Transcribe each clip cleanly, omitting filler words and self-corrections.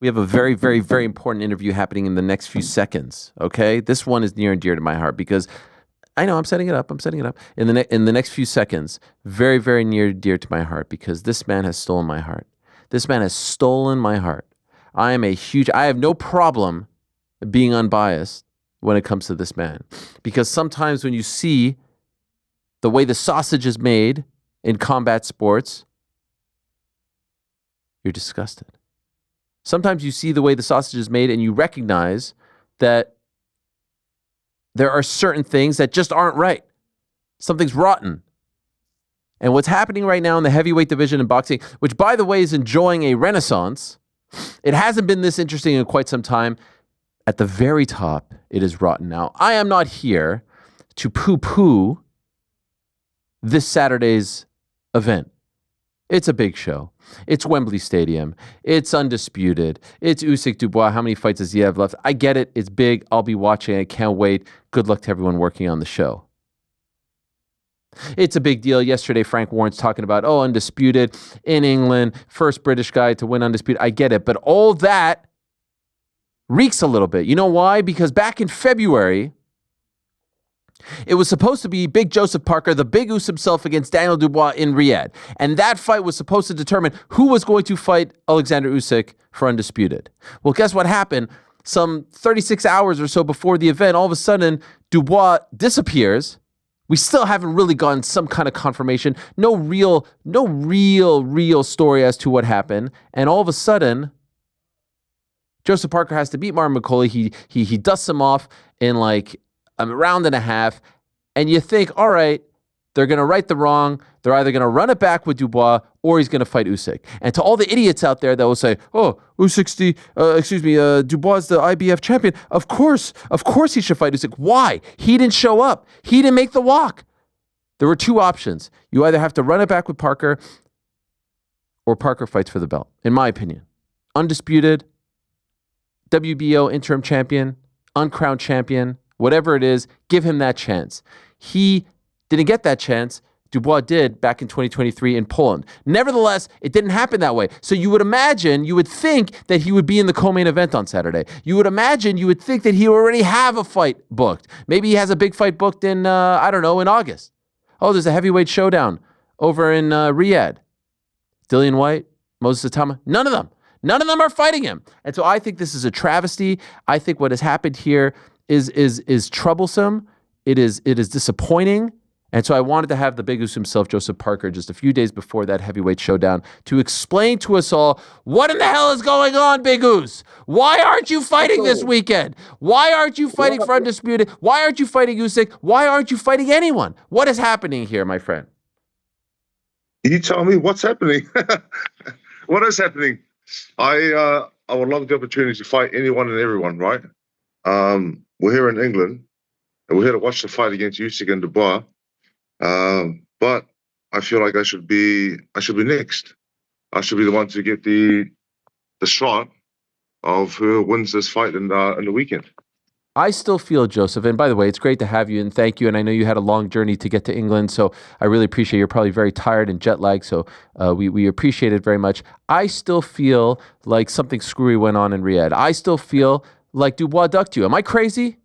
We have a very, very, very important interview happening in the next few seconds. Okay, this one is near and dear to my heart because I know I'm setting it up. In the next few seconds. Very, very near and dear to my heart because this man has stolen my heart. This man has stolen my heart. I have no problem being unbiased when it comes to this man because sometimes when you see the way the sausage is made in combat sports, you're disgusted. Sometimes you see the way the sausage is made and you recognize that there are certain things that just aren't right. Something's rotten. And what's happening right now in the heavyweight division in boxing, which by the way is enjoying a renaissance, it hasn't been this interesting in quite some time. At the very top, it is rotten. Now, I am not here to poo-poo this Saturday's event. It's a big show. It's Wembley Stadium. It's undisputed. It's Usyk, Dubois. How many fights does he have left? I get it. It's big. I'll be watching. I can't wait. Good luck to everyone working on the show. It's a big deal. Yesterday, Frank Warren's talking about, undisputed in England, first British guy to win undisputed. I get it. But all that reeks a little bit. You know why? Because back in February, it was supposed to be Big Joseph Parker, the Big Us himself, against Daniel Dubois in Riyadh. And that fight was supposed to determine who was going to fight Alexander Usyk for undisputed. Well, guess what happened? Some 36 hours or so before the event, all of a sudden, Dubois disappears. We still haven't really gotten some kind of confirmation. No real story as to what happened. And all of a sudden, Joseph Parker has to beat Martin McCauley. He dusts him off in like a round and a half, and you think, all right, they're going to right the wrong. They're either going to run it back with Dubois or he's going to fight Usyk. And to all the idiots out there that will say, Dubois is the IBF champion. Of course he should fight Usyk. Why? He didn't show up. He didn't make the walk. There were two options. You either have to run it back with Parker or Parker fights for the belt, in my opinion. Undisputed, WBO interim champion, uncrowned champion, whatever it is, give him that chance. He didn't get that chance. Dubois did back in 2023 in Poland. Nevertheless, it didn't happen that way. So you would think that he would be in the co-main event on Saturday. You would think that he already have a fight booked. Maybe he has a big fight booked in, in August. There's a heavyweight showdown over in Riyadh. Dillian White, Moses Atama, none of them are fighting him. And so I think this is a travesty. I think what has happened here is troublesome. It is disappointing. And so I wanted to have the Big Us himself, Joseph Parker, just a few days before that heavyweight showdown to explain to us all, what in the hell is going on, Big Us? Why aren't you fighting this weekend? Why aren't you fighting for undisputed? Why aren't you fighting Usyk? Why aren't you fighting anyone? What is happening here, my friend? You tell me what's happening. What is happening? I would love the opportunity to fight anyone and everyone, right? We're here in England, and we're here to watch the fight against Usyk and Dubois. But I feel like I should be next. I should be the one to get the shot of who wins this fight in the weekend. I still feel, Joseph, and by the way, it's great to have you and thank you. And I know you had a long journey to get to England, so I really appreciate you're probably very tired and jet lagged, so we appreciate it very much. I still feel like something screwy went on in Riyadh. I still feel like Dubois ducked you. Am I crazy?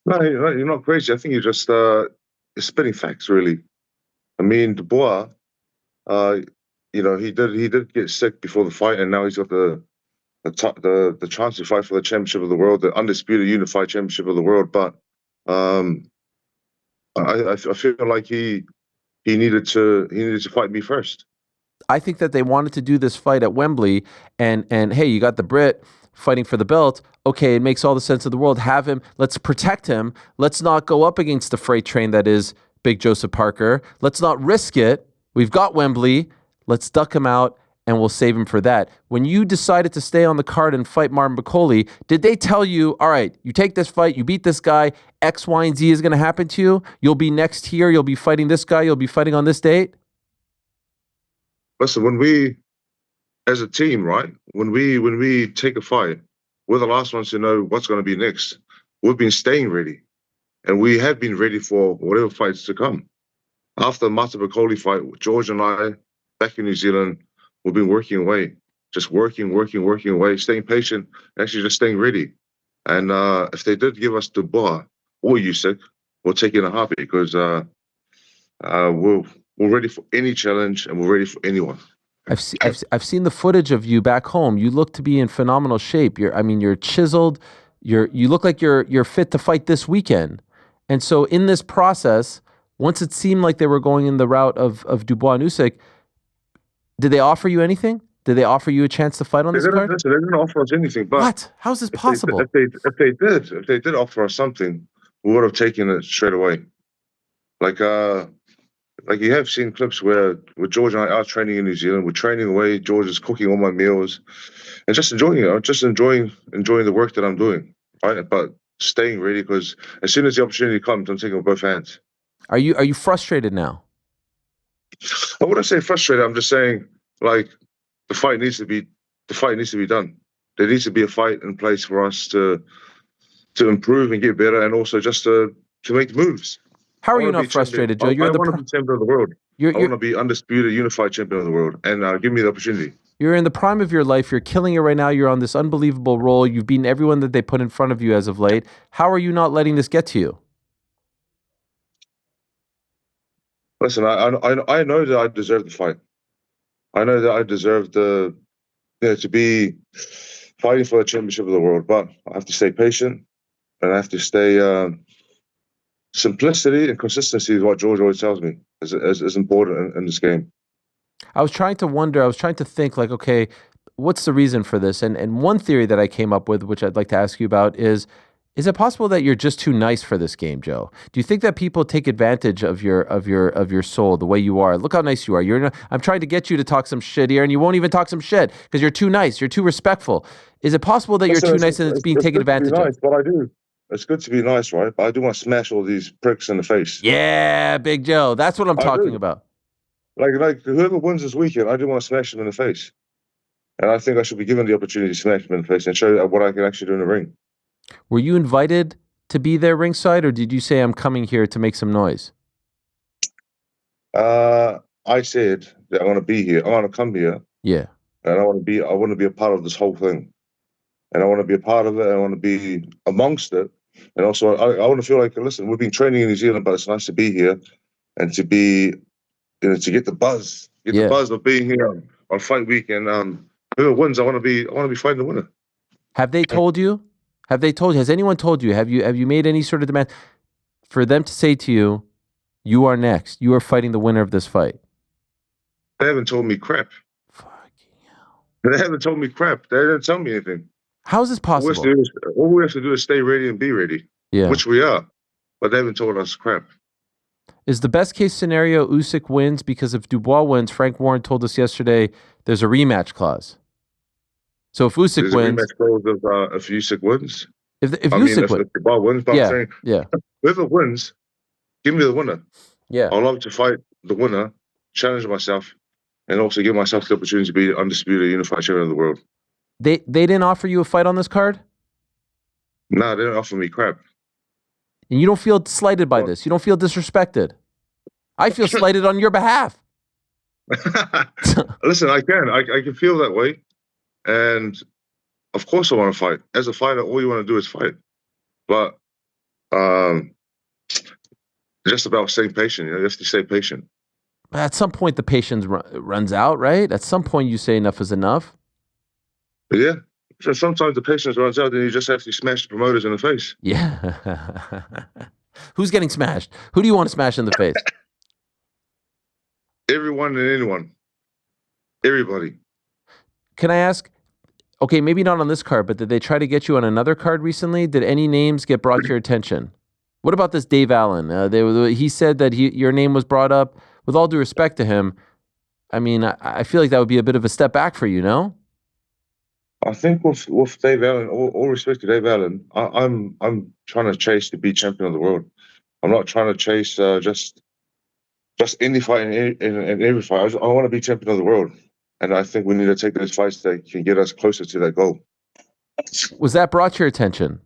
No, you're not crazy. I think you're just spitting facts, really. I mean, Dubois, he did get sick before the fight, and now he's got the chance to fight for the championship of the world, the undisputed unified championship of the world. But I feel like he needed to fight me first. I think that they wanted to do this fight at Wembley, and hey, you got the Brit fighting for the belt. Okay, it makes all the sense of the world. Have him. Let's protect him. Let's not go up against the freight train that is Big Joseph Parker. Let's not risk it. We've got Wembley. Let's duck him out, and we'll save him for that. When you decided to stay on the card and fight Martin McCauley, did they tell you, all right, you take this fight, you beat this guy, X, Y, and Z is going to happen to you? You'll be next here. You'll be fighting this guy. You'll be fighting on this date? Listen, when we, as a team, right, when we take a fight, we're the last ones to know what's going to be next. We've been staying ready, and we have been ready for whatever fights to come. After the Martin McCauley fight, George and I, back in New Zealand, we've been working away, just working away, staying patient, actually just staying ready. And if they did give us Dubois or Usyk, we'll take it in a heartbeat because we're ready for any challenge and we're ready for anyone. I've seen the footage of you back home. You look to be in phenomenal shape. You're chiseled. You look like you're fit to fight this weekend. And so in this process, once it seemed like they were going in the route of Dubois and Usyk, did they offer you anything? Did they offer you a chance to fight on this card? Listen, they didn't offer us anything. But what? How is this possible? If they did offer us something, we would have taken it straight away. Like you have seen clips where George and I are training in New Zealand. We're training away. George is cooking all my meals, and just enjoying it. I'm just enjoying the work that I'm doing, right? But staying ready because as soon as the opportunity comes, I'm taking it with both hands. Are you frustrated now? I wouldn't say frustrated. I'm just saying like the fight needs to be done. There needs to be a fight in place for us to improve and get better, and also just to make moves. How are you not frustrated, Joe? I want to be champion of the world. I want to be undisputed, unified champion of the world, and give me the opportunity. You're in the prime of your life. You're killing it right now. You're on this unbelievable roll. You've beaten everyone that they put in front of you as of late. How are you not letting this get to you? Listen, I know that I deserve the fight. I know that I deserve to be fighting for the championship of the world, but I have to stay patient and I have to stay. Simplicity and consistency is what George always tells me is important in this game. I was trying to think like, okay, what's the reason for this? And one theory that I came up with, which I'd like to ask you about, is it possible that you're just too nice for this game, Joe? Do you think that people take advantage of your soul, the way you are? Look how nice you are. I'm trying to get you to talk some shit here, and you won't even talk some shit because you're too nice. You're too respectful. Is it possible that you're too nice and it's being taken advantage of? But I do. It's good to be nice, right? But I do want to smash all these pricks in the face. Yeah, Big Joe. That's what I'm talking about. Like whoever wins this weekend, I do want to smash them in the face. And I think I should be given the opportunity to smash them in the face and show what I can actually do in the ring. Were you invited to be there ringside, or did you say I'm coming here to make some noise? I said that I want to be here. I want to come here. Yeah. And I want to be a part of this whole thing. And I want to be a part of it. I want to be amongst it. And also, I want to feel like, listen, we've been training in New Zealand, but it's nice to be here and to be, to get the buzz, the buzz of being here on fight week. And whoever wins, I want to be fighting the winner. Have they told you? Has anyone told you? Have you made any sort of demand for them to say to you, you are next. You are fighting the winner of this fight? They haven't told me crap. Fucking hell. They haven't told me crap. They didn't tell me anything. How is this possible? All we have to do is stay ready and be ready, which we are. But they haven't told us crap. Is the best case scenario Usyk wins? Because if Dubois wins, Frank Warren told us yesterday there's a rematch clause. So if Usyk wins, rematch clause if Usyk wins. If Usyk wins, if Dubois wins, but I'm saying, whoever wins, give me the winner. Yeah, I'd love to fight the winner, challenge myself, and also give myself the opportunity to be undisputed, unified champion of the world. They didn't offer you a fight on this card? No, they didn't offer me crap. And you don't feel slighted by this? You don't feel disrespected? I feel slighted on your behalf. Listen, I can feel that way. And of course I want to fight. As a fighter, all you want to do is fight. But just about staying patient. You have to stay patient. At some point, the patience runs out, right? At some point, you say enough is enough. Yeah. So sometimes the patience runs out and you just have to smash the promoters in the face. Yeah. Who's getting smashed? Who do you want to smash in the face? Everyone and anyone. Everybody. Can I ask, okay, maybe not on this card, but did they try to get you on another card recently? Did any names get brought to your attention? What about this Dave Allen? He said that your name was brought up. With all due respect to him, I mean, I feel like that would be a bit of a step back for you, no? I think with Dave Allen, all respect to Dave Allen, I'm trying to chase to be champion of the world. I'm not trying to chase just any fight in every fight. I want to be champion of the world, and I think we need to take those fights that can get us closer to that goal. Was that brought to your attention?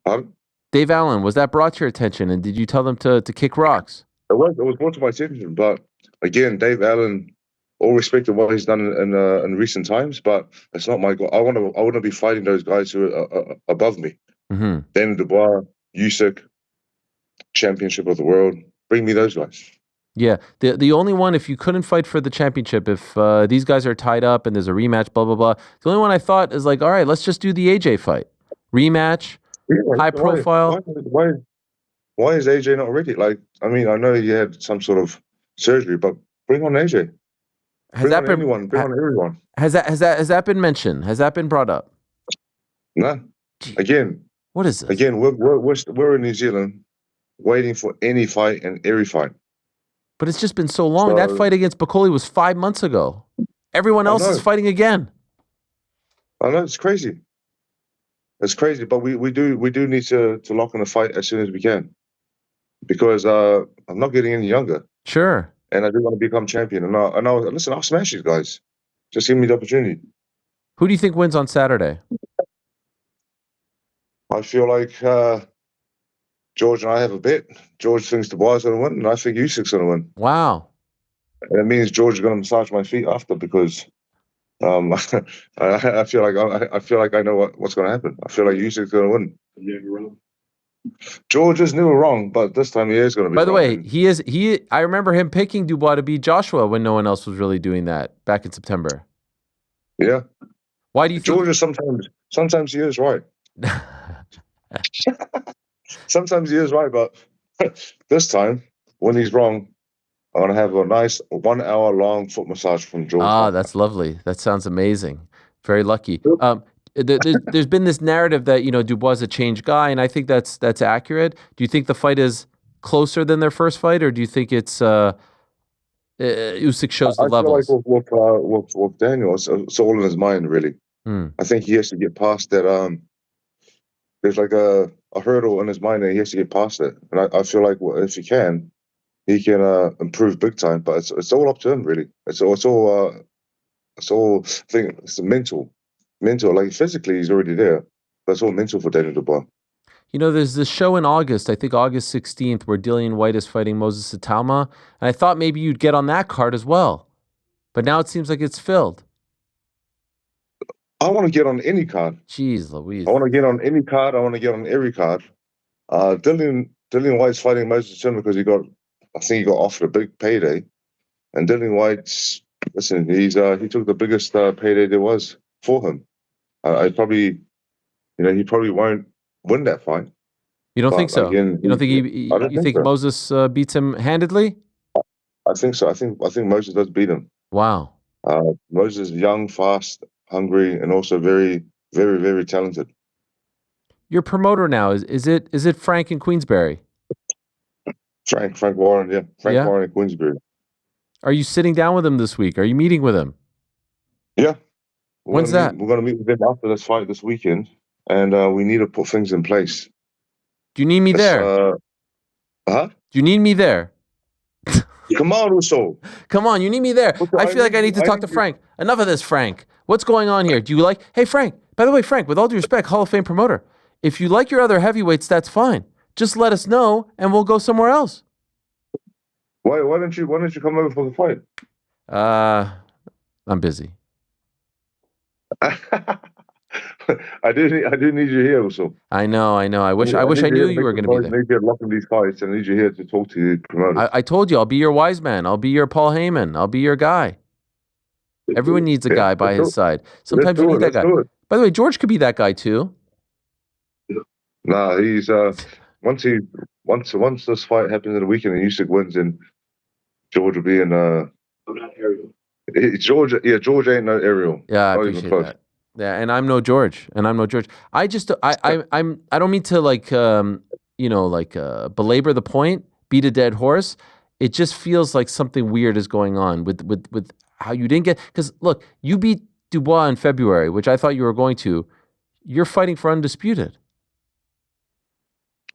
Pardon? Dave Allen, was that brought to your attention, and did you tell them to kick rocks? It was brought to my attention, but again, Dave Allen all respect to what he's done in recent times, but it's not my goal. I want to be fighting those guys who are above me. Mm-hmm. Then Dubois, Usyk, championship of the world. Bring me those guys. Yeah, the only one, if you couldn't fight for the championship, if these guys are tied up and there's a rematch, blah, blah, blah, the only one I thought is like, all right, let's just do the AJ fight. Rematch, high profile. Why is AJ not ready? Like, I mean, I know he had some sort of surgery, but bring on AJ. Bring on everyone. Has that been mentioned? Has that been brought up? No. Again. What is this? Again, we're in New Zealand waiting for any fight and every fight. But it's just been so long. That fight against Bakoli was 5 months ago. Everyone else is fighting again. I know, it's crazy. It's crazy, but we do need to lock in a fight as soon as we can. Because I'm not getting any younger. Sure. And I do want to become champion. And I'll smash these guys. Just give me the opportunity. Who do you think wins on Saturday? I feel like George and I have a bet. George thinks Dubois is going to win, and I think Usyk's going to win. Wow. And it means George is going to massage my feet after because I feel like I know what's going to happen. I feel like Usyk's going to win. George is never wrong, but this time he is going to be. By the way, I remember him picking Dubois to beat Joshua when no one else was really doing that back in September. Yeah. Why do you think George is sometimes he is right. Sometimes he is right, but this time when he's wrong, I'm going to have a nice 1 hour long foot massage from George. Ah, that's lovely. That sounds amazing. Very lucky. There's been this narrative that, Dubois is a changed guy, and I think that's accurate. Do you think the fight is closer than their first fight, or do you think it's Usyk shows the levels? I feel like with Daniel, it's all in his mind, really. I think he has to get past that. There's like a hurdle in his mind, and he has to get past it. And I feel like if he can improve big time. But it's all up to him, really. It's all. I think it's mental. Like physically, he's already there. But it's all mental for Daniel Dubois. There's this show in August, I think August 16th, where Dillian White is fighting Moses Itauma, and I thought maybe you'd get on that card as well. But now it seems like it's filled. I want to get on any card. Jeez Louise. I want to get on any card. I want to get on every card. Dillian White's fighting Moses Itauma because he got offered a big payday. And Dillian White's, listen, he took the biggest payday there was for him. He probably won't win that fight. You don't think so? Again, you don't think you think so. Moses beats him handedly? I think so. I think Moses does beat him. Wow. Moses is young, fast, hungry, and also very, very, very talented. Your promoter now is it Frank in Queensbury? Frank Warren, yeah. Warren in Queensbury. Are you sitting down with him this week? Are you meeting with him? Yeah. When's that? We're going to meet with him after this fight this weekend, and we need to put things in place. Do you need me there? Huh? Do you need me there? Come on, Uso. Come on, you need me there. I feel like I need to talk to Frank. Enough of this, Frank. What's going on here? Do you like... Hey, Frank. By the way, Frank, with all due respect, Hall of Fame promoter, if you like your other heavyweights, that's fine. Just let us know, and we'll go somewhere else. Why don't you come over for the fight? I'm busy. I do need you here also. I know. I wish I knew you were going to be there. I need you locking these fights, and I need you here to talk to the promoters. I told you, I'll be your wise man. I'll be your Paul Heyman. I'll be your guy. Everyone needs a guy by his side. Sometimes you need that guy. By the way, George could be that guy too. Nah, he's once this fight happens in the weekend and Usyk wins, and George will be in. I'm not Ariel. George ain't no Ariel. Yeah, I appreciate that. Yeah, and I'm no George. I just I don't mean to belabor the point, beat a dead horse. It just feels like something weird is going on with how you didn't get, because look, you beat Dubois in February, which I thought you were going to. You're fighting for undisputed.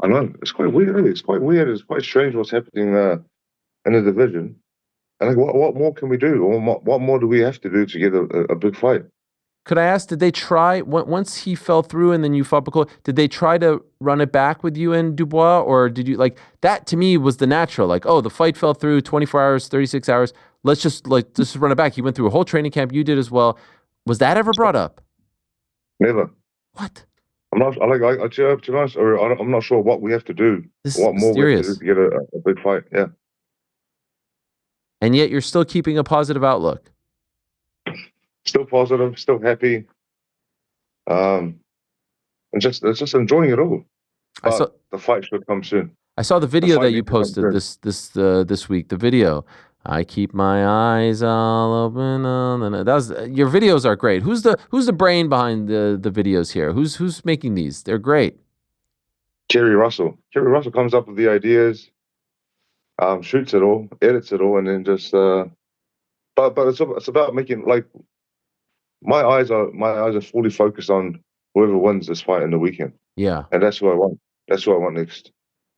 I know, it's quite weird. It's quite strange what's happening in the division. And what more can we do? Or what more do we have to do to get a big fight? Could I ask, did they try, once he fell through and then you fought Bakoli, did they try to run it back with you and Dubois? Or did you, that to me was the natural, the fight fell through, 24 hours, 36 hours, let's just run it back. He went through a whole training camp. You did as well. Was that ever brought up? Never. What? I'm not. To be honest, I'm not sure what we have to do. This What is more we have to mysterious. do to get a big fight? Yeah. And yet you're still keeping a positive outlook. Still positive. Still happy. And just enjoying it all. But the fight should come soon. I saw the video that you posted this week. The video. I keep my eyes all open. Your videos are great. Who's the brain behind the videos here? Who's making these? They're great. Kerry Russell. Kerry Russell comes up with the ideas, shoots it all, edits it all, and then just. But it's about making, like, my eyes are fully focused on whoever wins this fight in the weekend. Yeah. And that's who I want. That's who I want next.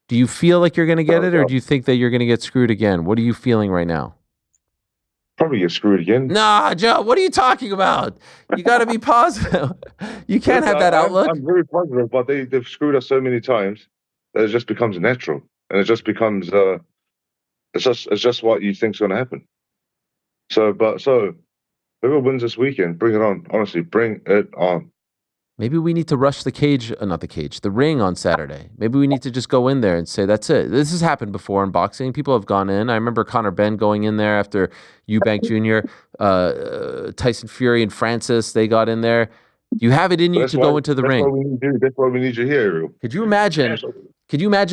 Do you feel like you're going to get it, or do you think that you're going to get screwed again? What are you feeling right now? Probably get screwed again. Nah, Joe, what are you talking about? You got to be positive. You can't have that outlook. I'm very positive, but they've screwed us so many times that it just becomes natural, and it just becomes it's just what you think's going to happen. So whoever wins this weekend, bring it on. Honestly, bring it on. Maybe we need to rush the ring on Saturday. Maybe we need to just go in there and say, that's it. This has happened before in boxing. People have gone in. I remember Conor Benn going in there after Eubank Jr., Tyson Fury and Francis, they got in there. You have it in you to go into the ring. That's why we need you here, Ariel. Could you imagine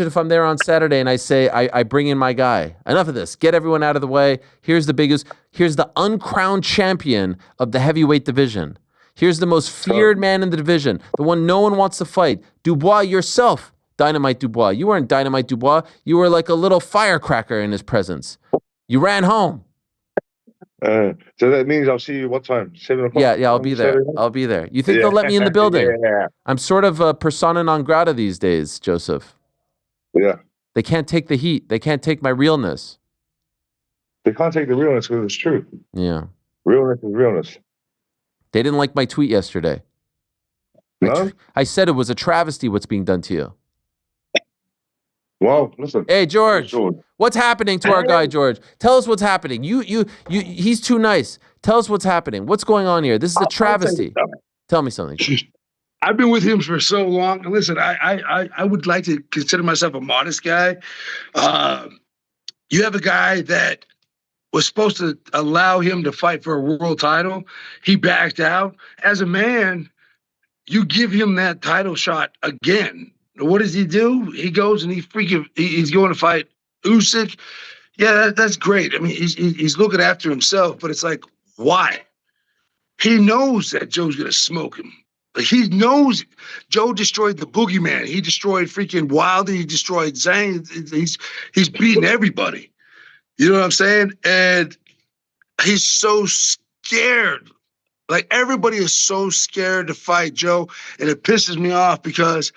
if I'm there on Saturday and I say, I bring in my guy. Enough of this. Get everyone out of the way. Here's the uncrowned champion of the heavyweight division. Here's the most feared man in the division, the one no one wants to fight. Dubois yourself, Dynamite Dubois. You weren't Dynamite Dubois. You were like a little firecracker in his presence. You ran home. So that means I'll see you what time? 7 o'clock? Yeah, I'll be there. I'll be there. You think they'll let me in the building? Yeah. I'm sort of a persona non grata these days, Joseph. Yeah. They can't take the heat. They can't take my realness. They can't take the realness because it's true. Yeah. Realness is realness. They didn't like my tweet yesterday. No? I said it was a travesty what's being done to you. Well, listen. Hey, George, what's happening to our guy, George? Tell us what's happening. He's too nice. Tell us what's happening. What's going on here? This is a travesty. Tell me something. I've been with him for so long. And listen, I would like to consider myself a modest guy. You have a guy that was supposed to allow him to fight for a world title. He backed out. As a man, you give him that title shot again. What does he do? He goes and he's going to fight Usyk. Yeah, that's great. I mean, he's looking after himself, but it's like, why? He knows that Joe's going to smoke him. Like, he knows Joe destroyed the boogeyman. He destroyed freaking Wilder. He destroyed Zhang. He's beating everybody. You know what I'm saying? And he's so scared. Like, everybody is so scared to fight Joe, and it pisses me off because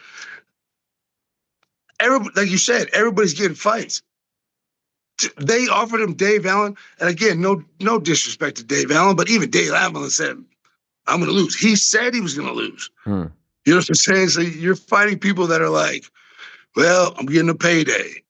like you said, everybody's getting fights. They offered him Dave Allen, and again, no disrespect to Dave Allen, but even Dave Allen said, I'm going to lose. He said he was going to lose. You know what I'm saying? So you're fighting people that are like, well, I'm getting a payday.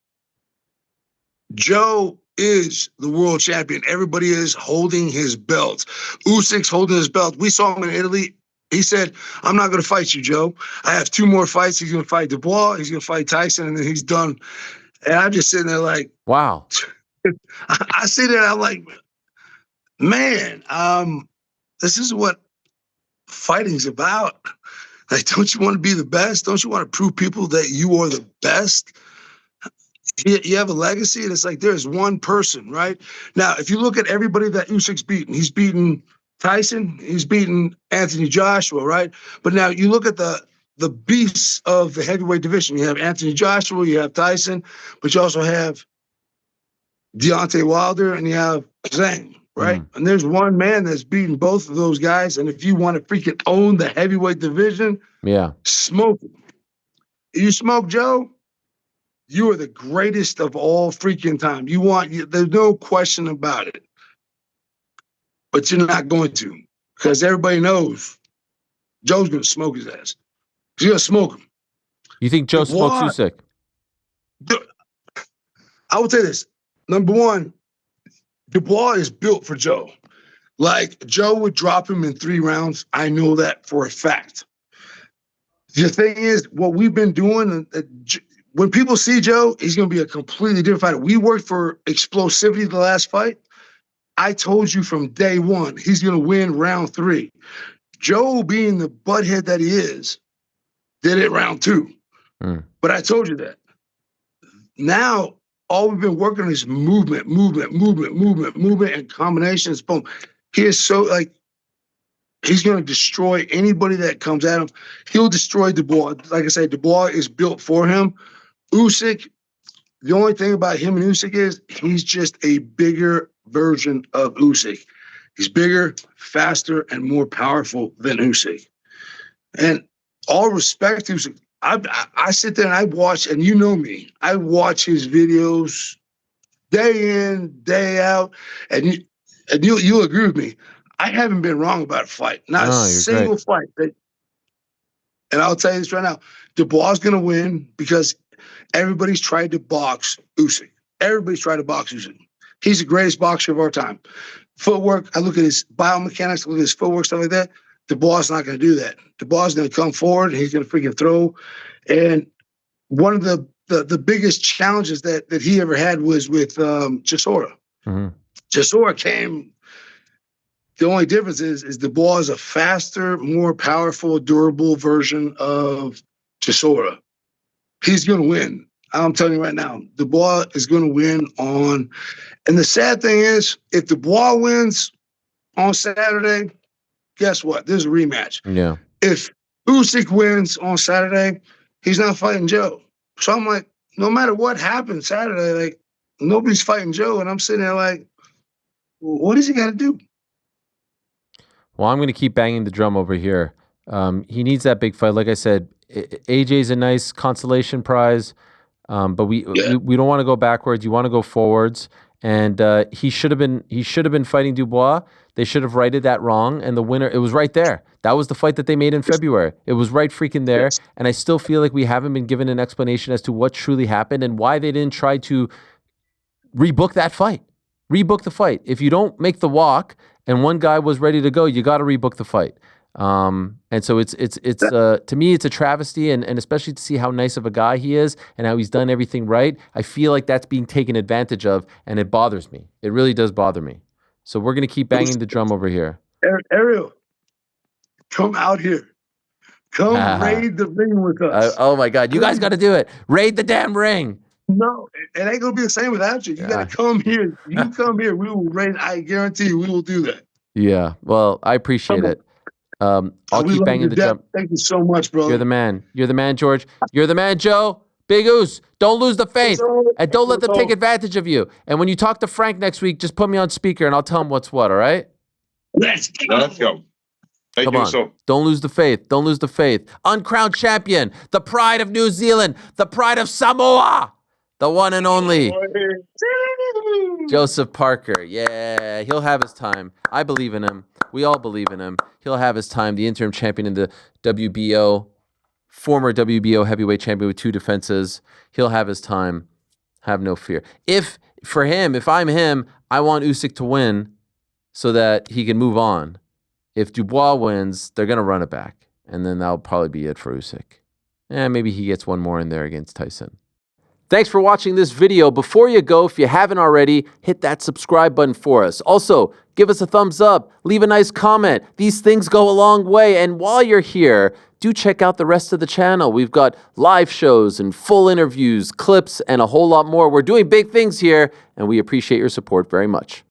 Joe is the world champion. Everybody is holding his belt. Usyk's holding his belt. We saw him in Italy. He said, I'm not going to fight you, Joe. I have 2 more fights. He's going to fight Dubois. He's going to fight Tyson, and then he's done. And I'm just sitting there like, wow. I sit there and I'm like, man, this is what fighting's about. Like, don't you want to be the best? Don't you want to prove people that you are the best? You have a legacy, and it's like there's one person, right? Now, if you look at everybody that Usyk's beaten, he's beaten Tyson, he's beaten Anthony Joshua, right? But now you look at the beasts of the heavyweight division. You have Anthony Joshua, you have Tyson, but you also have Deontay Wilder, and you have Zhang, right? And there's one man that's beaten both of those guys, and if you want to freaking own the heavyweight division, smoke him. If you smoke Joe, you are the greatest of all freaking time. There's no question about it. But you're not going to, because everybody knows Joe's going to smoke his ass. He's going to smoke him. You think Joe smokes Usyk? I would say this. Number one, Dubois is built for Joe. Like, Joe would drop him in 3 rounds. I know that for a fact. The thing is, what we've been doing, when people see Joe, he's going to be a completely different fighter. We worked for explosivity the last fight. I told you from day one, he's going to win round 3. Joe, being the butthead that he is, did it round 2. But I told you that. Now, all we've been working on is movement, and combinations. Boom. He is so, like, he's going to destroy anybody that comes at him. He'll destroy Dubois. Like I said, Dubois is built for him. Usyk, the only thing about him and Usyk is he's just a bigger version of Usyk. He's bigger, faster, and more powerful than Usyk. And all respect to Usyk. I sit there and I watch, and you know me, I watch his videos day in, day out, and you'll agree with me. I haven't been wrong about a fight. Not a single fight. And I'll tell you this right now. Dubois is going to win because everybody's tried to box Usyk. Everybody's tried to box Usyk. He's the greatest boxer of our time. Footwork, I look at his biomechanics, I look at his footwork, stuff like that. Dubois is not going to do that. Dubois is going to come forward, and he's going to freaking throw. And one of the biggest challenges that he ever had was with Chisora. Chisora came. The only difference is Dubois is a faster, more powerful, durable version of Chisora. He's going to win. I'm telling you right now, Dubois is going to win on. And the sad thing is, if Dubois wins on Saturday, guess what? There's a rematch. Yeah. If Usyk wins on Saturday, he's not fighting Joe. So I'm like, no matter what happens Saturday, like, nobody's fighting Joe. And I'm sitting there like, well, what does he got to do? Well, I'm going to keep banging the drum over here. He needs that big fight. Like I said, AJ's a nice consolation prize, but we don't want to go backwards. You want to go forwards. And he should have been fighting Dubois. They should have righted that wrong. And the winner, it was right there. That was the fight that they made in February. It was right freaking there. Yes. And I still feel like we haven't been given an explanation as to what truly happened and why they didn't try to rebook that fight. Rebook the fight. If you don't make the walk and one guy was ready to go, you got to rebook the fight. And so it's to me, it's a travesty, and especially to see how nice of a guy he is and how he's done everything right. I feel like that's being taken advantage of, and it bothers me. It really does bother me. So we're going to keep banging the drum over here. Ariel, come out here. Come raid the ring with us. Oh my God. You guys got to do it. Raid the damn ring. No, it ain't going to be the same without you. You got to come here. You come here. We will raid. I guarantee you we will do that. Yeah. Well, I appreciate it. I'll keep banging the drum. Thank you so much, bro. You're the man. You're the man, George. You're the man, Joe. Big Oos. Don't lose the faith. And don't let them take advantage of you. And when you talk to Frank next week, just put me on speaker and I'll tell him what's what, all right? Let's go. Thank you so. Don't lose the faith. Don't lose the faith. Uncrowned champion, the pride of New Zealand, the pride of Samoa, the one and only Joseph Parker. Yeah, he'll have his time. I believe in him. We all believe in him. He'll have his time. The interim champion in the WBO, former WBO heavyweight champion with 2 defenses. He'll have his time. Have no fear. If I'm him, I want Usyk to win so that he can move on. If Dubois wins, they're going to run it back. And then that'll probably be it for Usyk. Maybe he gets one more in there against Tyson. Thanks for watching this video. Before you go, if you haven't already, hit that subscribe button for us. Also, give us a thumbs up, leave a nice comment. These things go a long way. And while you're here, do check out the rest of the channel. We've got live shows and full interviews, clips, and a whole lot more. We're doing big things here, and we appreciate your support very much.